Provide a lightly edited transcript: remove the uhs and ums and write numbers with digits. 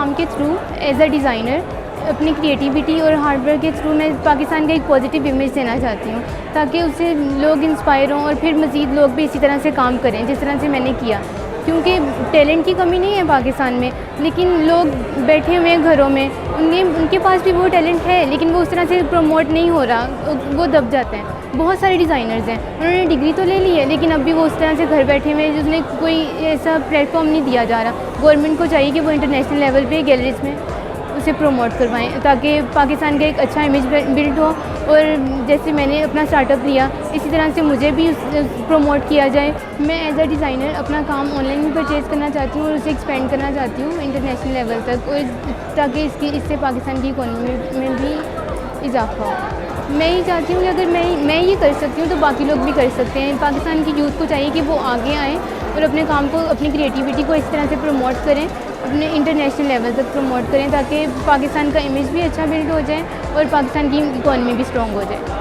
काम के through as a designer अपनी क्रिएटिविटी और हार्डवर्क के थ्रू मैं पाकिस्तान का एक पॉजिटिव इमेज देना चाहती हूँ, ताकि उससे लोग इंस्पायर हों और फिर मज़ीद लोग भी इसी तरह से काम करें जिस तरह से मैंने किया। क्योंकि टैलेंट की कमी नहीं है पाकिस्तान में, लेकिन लोग बैठे हुए हैं घरों में, उनके पास भी वो टैलेंट है लेकिन वो उस तरह से प्रमोट नहीं हो रहा, वो दब जाते हैं। बहुत सारे डिज़ाइनर्स हैं, उन्होंने डिग्री तो ले ली है लेकिन अभी वो उस तरह से घर बैठे हुए हैं जिसमें कोई ऐसा प्लेटफॉर्म नहीं दिया जा रहा। गवर्नमेंट को चाहिए कि वो इंटरनेशनल लेवल पे गैलरीज में उसे प्रमोट करवाएं, ताकि पाकिस्तान का एक अच्छा इमेज बिल्ड हो। और जैसे मैंने अपना स्टार्टअप लिया, इसी तरह से मुझे भी प्रमोट किया जाए। मैं एज अ डिज़ाइनर अपना काम ऑनलाइन भी परचेज़ करना चाहती हूँ और उसे एक्सपेंड करना चाहती हूँ इंटरनेशनल लेवल तक, और ताकि इससे पाकिस्तान की इकोनॉमी में भी इजाफा हो। मैं ये चाहती हूँ कि अगर मैं ये कर सकती हूँ तो बाकी लोग भी कर सकते हैं। पाकिस्तान की यूथ को चाहिए कि वो आगे आएँ और अपने काम को, अपनी क्रिएटिविटी को इस तरह से प्रमोट करें, अपने इंटरनेशनल लेवल तक प्रमोट करें, ताकि पाकिस्तान का इमेज भी अच्छा बिल्ड हो जाए और पाकिस्तान की इकोनॉमी भी स्ट्रॉन्ग हो जाए।